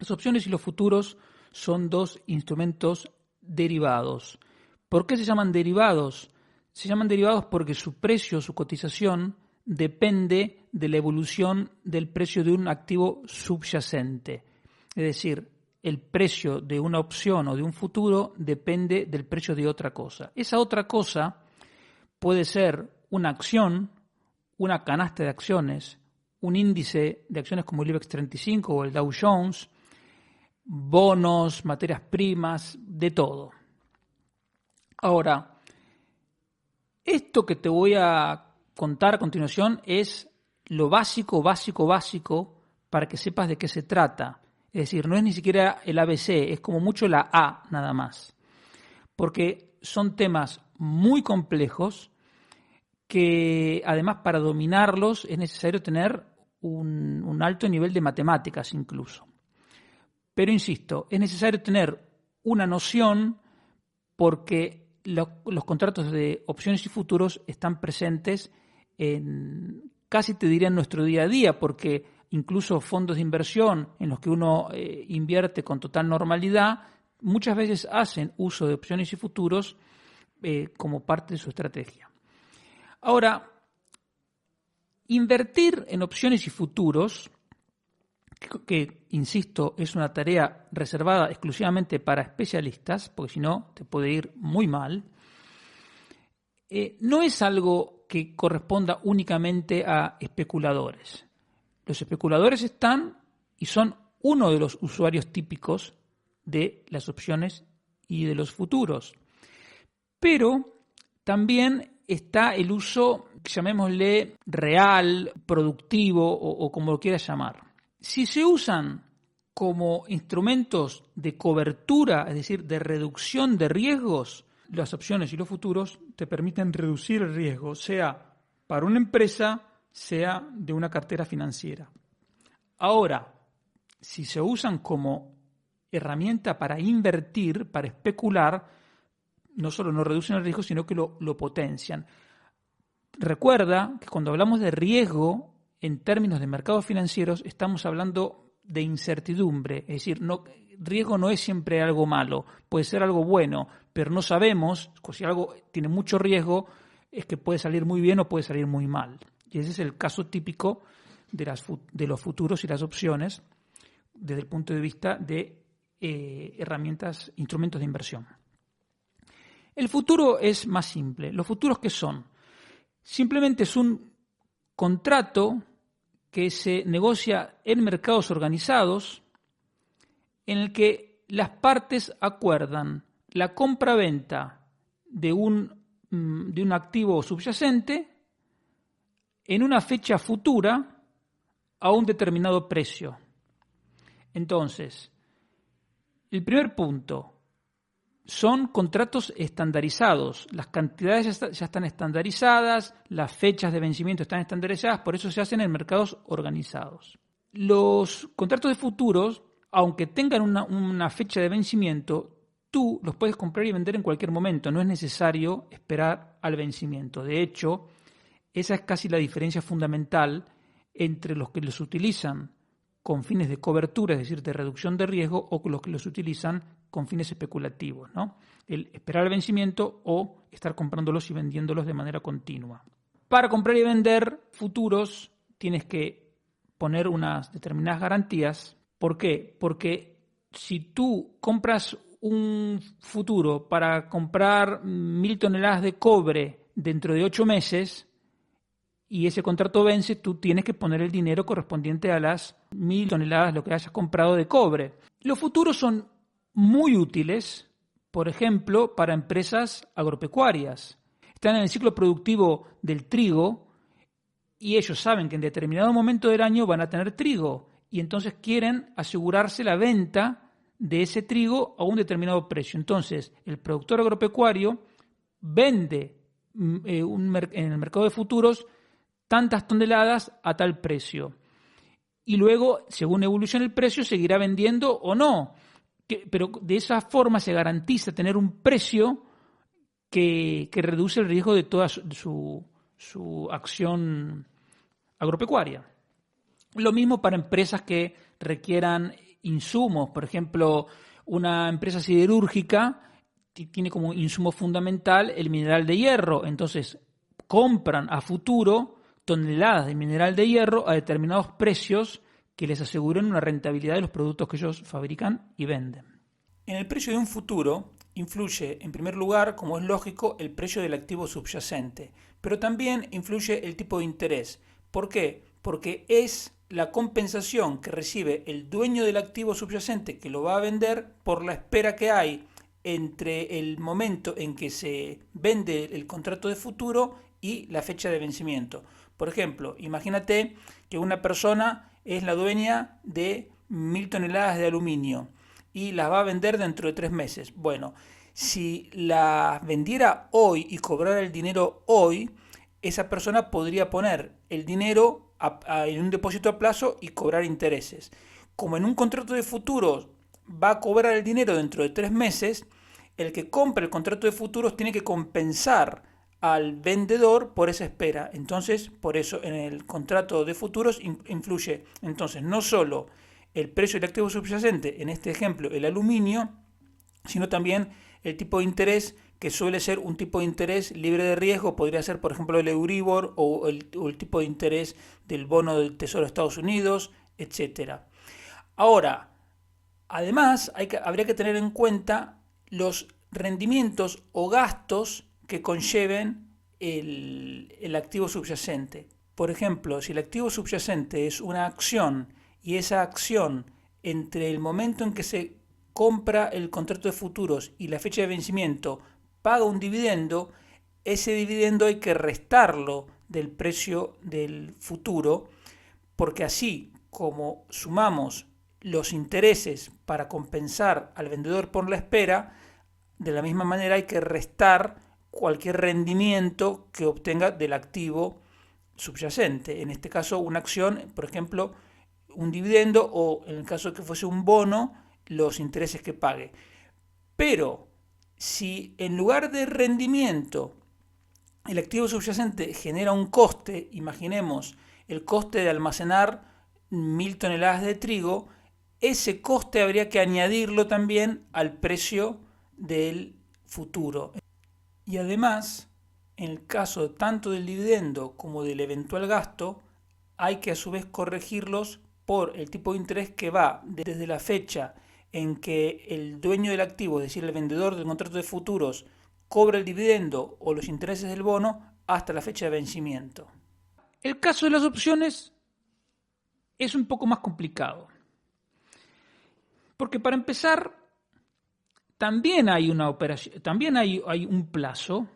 Las opciones y los futuros son dos instrumentos derivados. ¿Por qué se llaman derivados? Se llaman derivados porque su precio, su cotización, depende de la evolución del precio de un activo subyacente. Es decir, el precio de una opción o de un futuro depende del precio de otra cosa. Esa otra cosa puede ser una acción, una canasta de acciones, un índice de acciones como el IBEX 35 o el Dow Jones, bonos, materias primas, de todo. Ahora, esto que te voy a contar a continuación es lo básico para que sepas de qué se trata. Es decir, no es ni siquiera el ABC, es como mucho la A nada más. Porque son temas muy complejos que además para dominarlos es necesario tener un alto nivel de matemáticas incluso. Pero insisto, es necesario tener una noción porque los contratos de opciones y futuros están presentes en casi te diría en nuestro día a día, porque incluso fondos de inversión en los que uno invierte con total normalidad, muchas veces hacen uso de opciones y futuros como parte de su estrategia. Ahora, invertir en opciones y futuros, que insisto, es una tarea reservada exclusivamente para especialistas, porque si no te puede ir muy mal, no es algo que corresponda únicamente a especuladores. Los especuladores están y son uno de los usuarios típicos de las opciones y de los futuros. Pero también está el uso, llamémosle real, productivo o como lo quieras llamar. Si se usan como instrumentos de cobertura, es decir, de reducción de riesgos, las opciones y los futuros te permiten reducir el riesgo, sea para una empresa, sea de una cartera financiera. Ahora, si se usan como herramienta para invertir, para especular, no solo no reducen el riesgo, sino que lo potencian. Recuerda que cuando hablamos de riesgo, en términos de mercados financieros, estamos hablando de incertidumbre. Es decir, riesgo no es siempre algo malo, puede ser algo bueno, pero no sabemos, si algo tiene mucho riesgo, es que puede salir muy bien o puede salir muy mal. Y ese es el caso típico de los futuros y las opciones desde el punto de vista de herramientas, instrumentos de inversión. El futuro es más simple. ¿Los futuros qué son? Simplemente es un contrato que se negocia en mercados organizados en el que las partes acuerdan la compra-venta de un activo subyacente en una fecha futura a un determinado precio. Entonces, el primer punto, son contratos estandarizados, las cantidades ya están estandarizadas, las fechas de vencimiento están estandarizadas, por eso se hacen en mercados organizados. Los contratos de futuros, aunque tengan una fecha de vencimiento, tú los puedes comprar y vender en cualquier momento, no es necesario esperar al vencimiento. De hecho, esa es casi la diferencia fundamental entre los que los utilizan con fines de cobertura, es decir, de reducción de riesgo, o los que los utilizan con fines especulativos, ¿no? El esperar el vencimiento o estar comprándolos y vendiéndolos de manera continua. Para comprar y vender futuros tienes que poner unas determinadas garantías. ¿Por qué? Porque si tú compras un futuro para comprar 1.000 toneladas de cobre dentro de 8 meses y ese contrato vence, tú tienes que poner el dinero correspondiente a las 1.000 toneladas, lo que hayas comprado de cobre. Los futuros son muy útiles, por ejemplo, para empresas agropecuarias. Están en el ciclo productivo del trigo y ellos saben que en determinado momento del año van a tener trigo y entonces quieren asegurarse la venta de ese trigo a un determinado precio. Entonces, el productor agropecuario vende en el mercado de futuros tantas toneladas a tal precio. Y luego, según evolucione el precio, seguirá vendiendo o no. Pero de esa forma se garantiza tener un precio que reduce el riesgo de toda su acción agropecuaria. Lo mismo para empresas que requieran insumos. Por ejemplo, una empresa siderúrgica tiene como insumo fundamental el mineral de hierro. Entonces, compran a futuro toneladas de mineral de hierro a determinados precios que les aseguren una rentabilidad de los productos que ellos fabrican y venden. En el precio de un futuro influye, en primer lugar, como es lógico, el precio del activo subyacente, pero también influye el tipo de interés. ¿Por qué? Porque es la compensación que recibe el dueño del activo subyacente que lo va a vender por la espera que hay entre el momento en que se vende el contrato de futuro y la fecha de vencimiento. Por ejemplo, imagínate que una persona es la dueña de 1000 toneladas de aluminio y las va a vender dentro de 3 meses. Bueno, si las vendiera hoy y cobrara el dinero hoy, esa persona podría poner el dinero en un depósito a plazo y cobrar intereses. Como en un contrato de futuros va a cobrar el dinero dentro de 3 meses, el que compra el contrato de futuros tiene que compensar al vendedor por esa espera. Entonces, por eso en el contrato de futuros influye entonces no solo el precio del activo subyacente, en este ejemplo el aluminio, sino también el tipo de interés, que suele ser un tipo de interés libre de riesgo. Podría ser, por ejemplo, el Euribor o el tipo de interés del bono del Tesoro de Estados Unidos, etc. Ahora, además, habría que tener en cuenta los rendimientos o gastos que conlleven el activo subyacente. Por ejemplo, si el activo subyacente es una acción y esa acción, entre el momento en que se compra el contrato de futuros y la fecha de vencimiento, paga un dividendo, ese dividendo hay que restarlo del precio del futuro, porque así como sumamos los intereses para compensar al vendedor por la espera, de la misma manera hay que restar cualquier rendimiento que obtenga del activo subyacente. En este caso, una acción, por ejemplo, un dividendo, o en el caso de que fuese un bono, los intereses que pague. Pero si en lugar de rendimiento el activo subyacente genera un coste, imaginemos el coste de almacenar 1000 toneladas de trigo, ese coste habría que añadirlo también al precio del futuro. Y además, en el caso tanto del dividendo como del eventual gasto, hay que a su vez corregirlos por el tipo de interés que va desde la fecha en que el dueño del activo, es decir, el vendedor del contrato de futuros, cobra el dividendo o los intereses del bono hasta la fecha de vencimiento. El caso de las opciones es un poco más complicado, porque para empezar también hay una operación, también hay un plazo,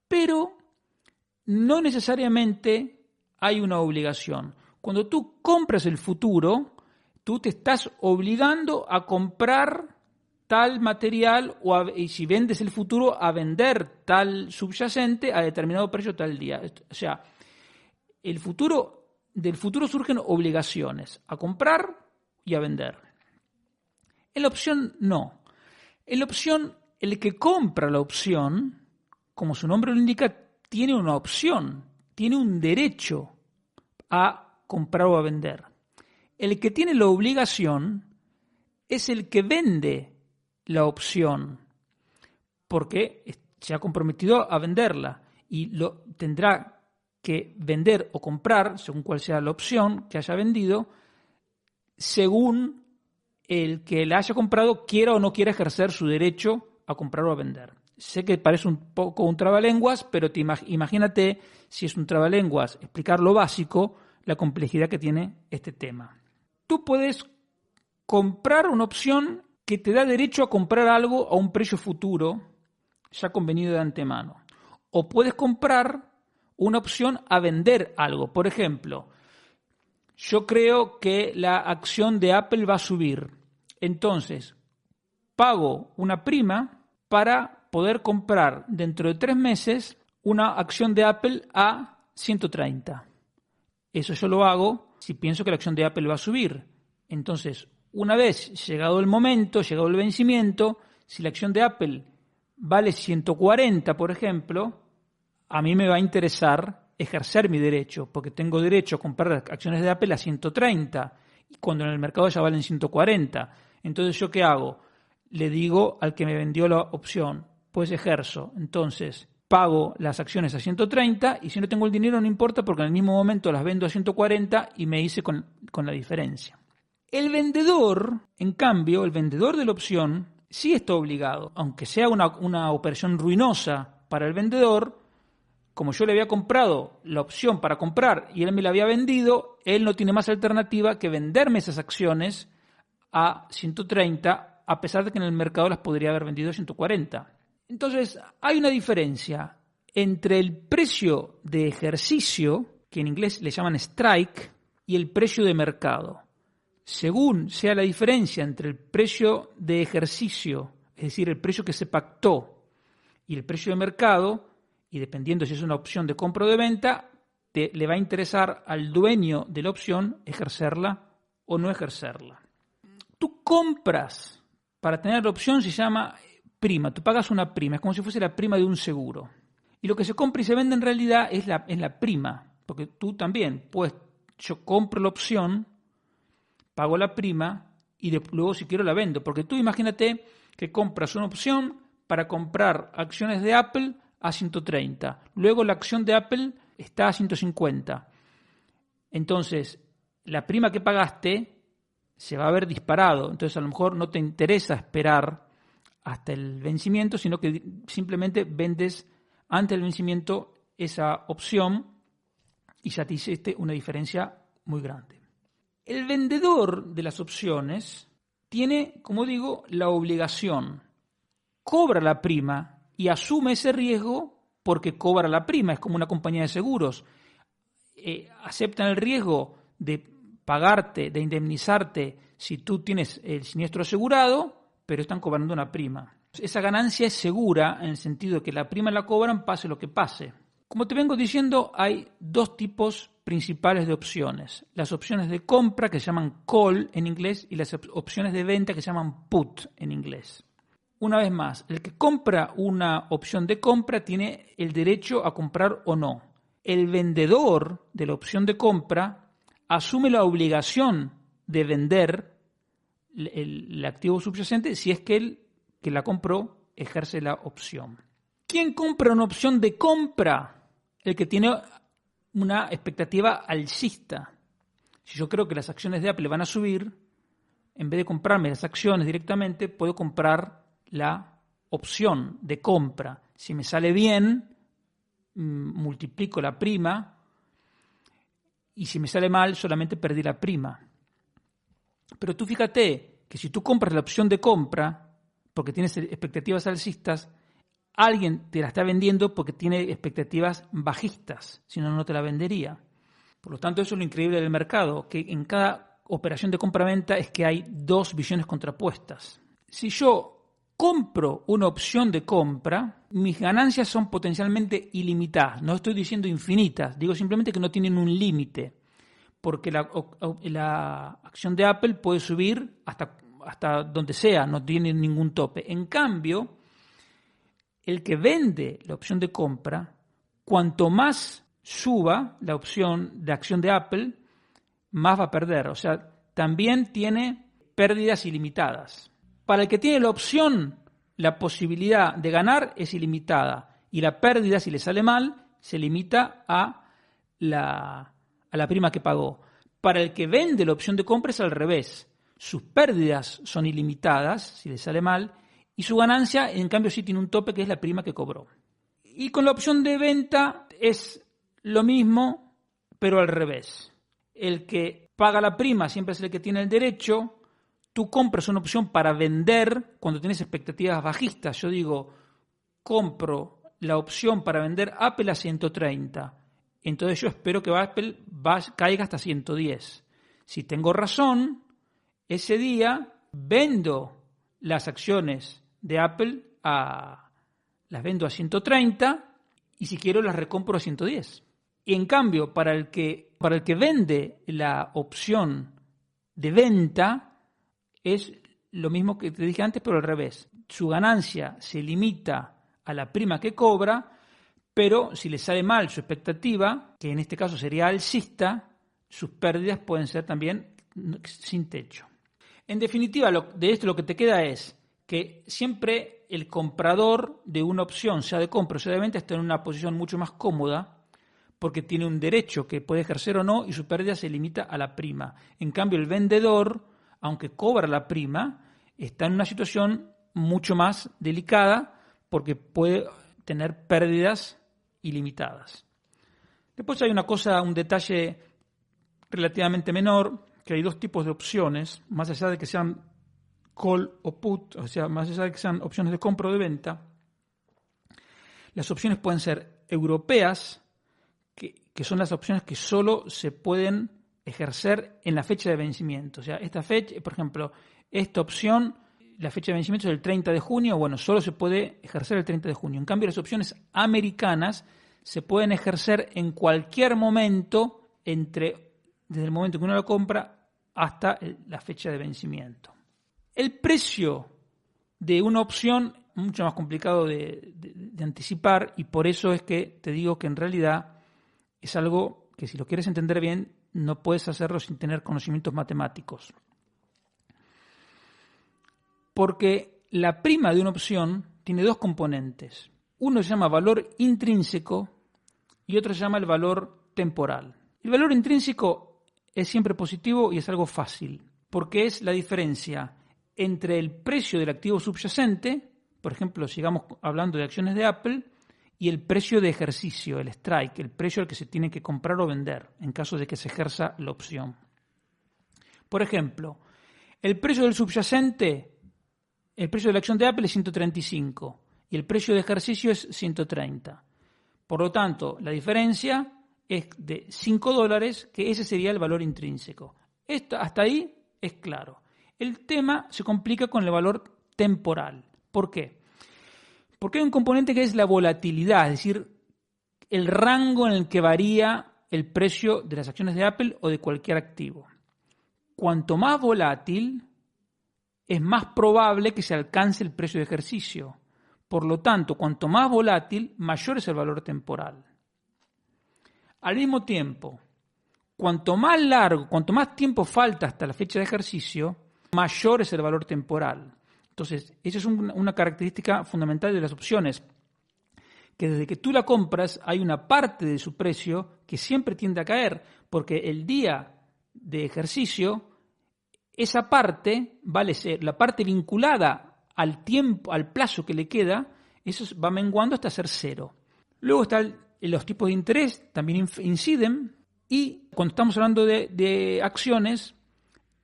pero no necesariamente hay una obligación. Cuando tú compras el futuro, tú te estás obligando a comprar tal material y si vendes el futuro, a vender tal subyacente a determinado precio tal día. O sea, del futuro surgen obligaciones a comprar y a vender. En la opción no. En la opción, el que compra la opción, como su nombre lo indica, tiene una opción, tiene un derecho a comprar o a vender. El que tiene la obligación es el que vende la opción, porque se ha comprometido a venderla y lo tendrá que vender o comprar, según cuál sea la opción que haya vendido, según el que la haya comprado quiera o no quiera ejercer su derecho a comprar o a vender. Sé que parece un poco un trabalenguas, pero imagínate, si es un trabalenguas, explicar lo básico, la complejidad que tiene este tema. Tú puedes comprar una opción que te da derecho a comprar algo a un precio futuro, ya convenido de antemano. O puedes comprar una opción a vender algo. Por ejemplo, yo creo que la acción de Apple va a subir. Entonces, pago una prima para poder comprar dentro de 3 meses una acción de Apple a 130. Eso yo lo hago si pienso que la acción de Apple va a subir. Entonces, una vez llegado el momento, llegado el vencimiento, si la acción de Apple vale 140, por ejemplo, a mí me va a interesar ejercer mi derecho, porque tengo derecho a comprar acciones de Apple a 130 cuando en el mercado ya valen 140. Entonces, ¿yo qué hago? Le digo al que me vendió la opción, pues ejerzo. Entonces, pago las acciones a 130 y si no tengo el dinero no importa porque en el mismo momento las vendo a 140 y me hice con la diferencia. El vendedor, en cambio, el vendedor de la opción sí está obligado, aunque sea una operación ruinosa para el vendedor, como yo le había comprado la opción para comprar y él me la había vendido, él no tiene más alternativa que venderme esas acciones a 130, a pesar de que en el mercado las podría haber vendido a 140. Entonces, hay una diferencia entre el precio de ejercicio, que en inglés le llaman strike, y el precio de mercado. Según sea la diferencia entre el precio de ejercicio, es decir, el precio que se pactó, y el precio de mercado, y dependiendo si es una opción de compra o de venta, le va a interesar al dueño de la opción ejercerla o no ejercerla. Tú compras para tener la opción, se llama prima, tú pagas una prima, es como si fuese la prima de un seguro. Y lo que se compra y se vende en realidad es la prima, porque tú también, pues yo compro la opción, pago la prima y luego si quiero la vendo, porque tú imagínate que compras una opción para comprar acciones de Apple a 130, luego la acción de Apple está a 150. Entonces, la prima que pagaste se va a ver disparado, entonces a lo mejor no te interesa esperar hasta el vencimiento, sino que simplemente vendes antes del vencimiento esa opción y ya te hiciste una diferencia muy grande. El vendedor de las opciones tiene, como digo, la obligación, cobra la prima y asume ese riesgo porque cobra la prima, es como una compañía de seguros. Aceptan el riesgo de pagarte, de indemnizarte si tú tienes el siniestro asegurado, pero están cobrando una prima. Esa ganancia es segura en el sentido de que la prima la cobran pase lo que pase. Como te vengo diciendo, hay dos tipos principales de opciones. Las opciones de compra, que se llaman call en inglés, y las opciones de venta, que se llaman put en inglés. Una vez más, el que compra una opción de compra tiene el derecho a comprar o no. El vendedor de la opción de compra asume la obligación de vender el activo subyacente si es que el que la compró ejerce la opción. ¿Quién compra una opción de compra? El que tiene una expectativa alcista. Si yo creo que las acciones de Apple van a subir, en vez de comprarme las acciones directamente, puedo comprar la opción de compra. Si me sale bien, multiplico la prima, y si me sale mal, solamente perdí la prima. Pero tú fíjate que si tú compras la opción de compra, porque tienes expectativas alcistas, alguien te la está vendiendo porque tiene expectativas bajistas, si no, no te la vendería. Por lo tanto, eso es lo increíble del mercado, que en cada operación de compra-venta es que hay dos visiones contrapuestas. Si yo compro una opción de compra, mis ganancias son potencialmente ilimitadas. No estoy diciendo infinitas, digo simplemente que no tienen un límite, porque la acción de Apple puede subir hasta donde sea, no tiene ningún tope. En cambio, el que vende la opción de compra, cuanto más suba la opción de acción de Apple, más va a perder. O sea, también tiene pérdidas ilimitadas. Para el que tiene la opción, la posibilidad de ganar es ilimitada y la pérdida, si le sale mal, se limita a la prima que pagó. Para el que vende la opción de compra es al revés. Sus pérdidas son ilimitadas, si le sale mal, y su ganancia, en cambio, sí tiene un tope, que es la prima que cobró. Y con la opción de venta es lo mismo, pero al revés. El que paga la prima siempre es el que tiene el derecho. Tú compras una opción para vender cuando tienes expectativas bajistas. Yo digo, compro la opción para vender Apple a 130. Entonces yo espero que Apple caiga hasta 110. Si tengo razón, ese día vendo las acciones de Apple las vendo a 130 y si quiero las recompro a 110. Y en cambio, para el que vende la opción de venta, es lo mismo que te dije antes, pero al revés. Su ganancia se limita a la prima que cobra, pero si le sale mal su expectativa, que en este caso sería alcista, sus pérdidas pueden ser también sin techo. En definitiva, de esto lo que te queda es que siempre el comprador de una opción, sea de compra o sea de venta, está en una posición mucho más cómoda porque tiene un derecho que puede ejercer o no y su pérdida se limita a la prima. En cambio, el vendedor, aunque cobra la prima, está en una situación mucho más delicada porque puede tener pérdidas ilimitadas. Después hay un detalle relativamente menor, que hay dos tipos de opciones, más allá de que sean call o put, o sea, más allá de que sean opciones de compra o de venta. Las opciones pueden ser europeas, que son las opciones que solo se pueden ejercer en la fecha de vencimiento. O sea, esta fecha, por ejemplo, esta opción, la fecha de vencimiento es el 30 de junio, bueno, solo se puede ejercer el 30 de junio. En cambio, las opciones americanas se pueden ejercer en cualquier momento desde el momento que uno la compra hasta la fecha de vencimiento. El precio de una opción es mucho más complicado de anticipar y por eso es que te digo que en realidad es algo que si lo quieres entender bien no puedes hacerlo sin tener conocimientos matemáticos. Porque la prima de una opción tiene dos componentes. Uno se llama valor intrínseco y otro se llama el valor temporal. El valor intrínseco es siempre positivo y es algo fácil, porque es la diferencia entre el precio del activo subyacente, por ejemplo, sigamos hablando de acciones de Apple, y el precio de ejercicio, el strike, el precio al que se tiene que comprar o vender en caso de que se ejerza la opción. Por ejemplo, el precio del subyacente, el precio de la acción de Apple es 135 y el precio de ejercicio es 130. Por lo tanto, la diferencia es de $5, que ese sería el valor intrínseco. Hasta ahí es claro. El tema se complica con el valor temporal. ¿Por qué? Porque hay un componente que es la volatilidad, es decir, el rango en el que varía el precio de las acciones de Apple o de cualquier activo. Cuanto más volátil, es más probable que se alcance el precio de ejercicio. Por lo tanto, cuanto más volátil, mayor es el valor temporal. Al mismo tiempo, cuanto más tiempo falta hasta la fecha de ejercicio, mayor es el valor temporal. Entonces, esa es una característica fundamental de las opciones, que desde que tú la compras hay una parte de su precio que siempre tiende a caer, porque el día de ejercicio, esa parte vale ser la parte vinculada al tiempo, al plazo que le queda, eso va menguando hasta ser cero. Luego están los tipos de interés, también inciden, y cuando estamos hablando de acciones,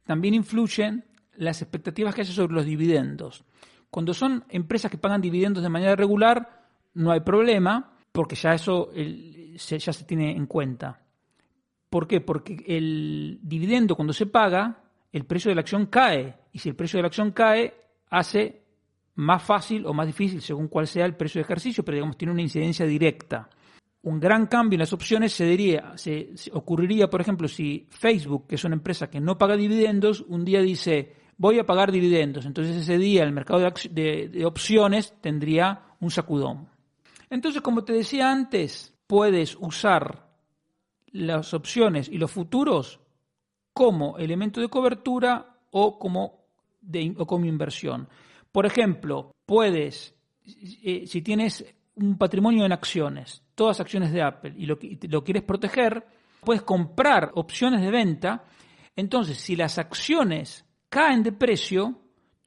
también influyen las expectativas que haya sobre los dividendos. Cuando son empresas que pagan dividendos de manera regular, no hay problema, porque ya eso ya se tiene en cuenta. ¿Por qué? Porque el dividendo, cuando se paga, el precio de la acción cae, y si el precio de la acción cae, hace más fácil o más difícil, según cuál sea el precio de ejercicio, pero digamos tiene una incidencia directa. Un gran cambio en las opciones se ocurriría, por ejemplo, si Facebook, que es una empresa que no paga dividendos, un día dice, voy a pagar dividendos. Entonces ese día el mercado de opciones tendría un sacudón. Entonces, como te decía antes, puedes usar las opciones y los futuros como elemento de cobertura o como inversión. Por ejemplo, puedes, si tienes un patrimonio en acciones, todas acciones de Apple, y lo quieres proteger, puedes comprar opciones de venta. Entonces, si las acciones caen de precio,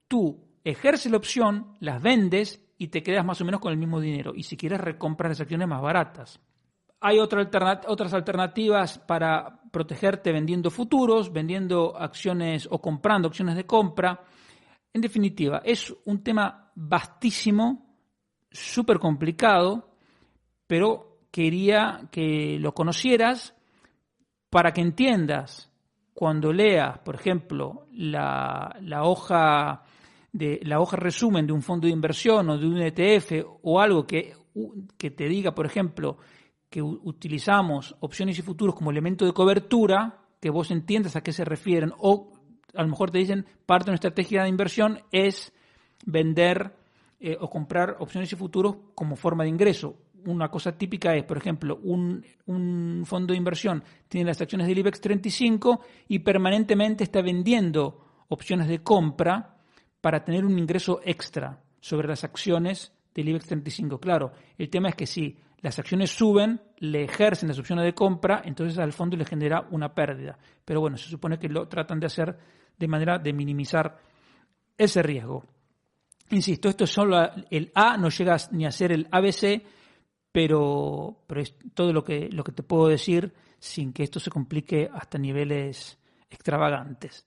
tú ejerces la opción, las vendes y te quedas más o menos con el mismo dinero. Y si quieres, recomprar las acciones más baratas. Hay otras alternativas para protegerte vendiendo futuros, vendiendo acciones o comprando acciones de compra. En definitiva, es un tema vastísimo, súper complicado, pero quería que lo conocieras para que entiendas cuando leas, por ejemplo, la hoja resumen de un fondo de inversión o de un ETF o algo que te diga, por ejemplo, que utilizamos opciones y futuros como elemento de cobertura, que vos entiendas a qué se refieren, o a lo mejor te dicen parte de nuestra estrategia de inversión es vender o comprar opciones y futuros como forma de ingreso. una cosa típica es, por ejemplo, un fondo de inversión tiene las acciones del IBEX 35 y permanentemente está vendiendo opciones de compra para tener un ingreso extra sobre las acciones del IBEX 35. Claro, el tema es que si las acciones suben, le ejercen las opciones de compra, entonces al fondo le genera una pérdida. Pero bueno, se supone que lo tratan de hacer de manera de minimizar ese riesgo. Insisto, esto es solo el A, no llega ni a ser el ABC, pero es todo lo que te puedo decir sin que esto se complique hasta niveles extravagantes.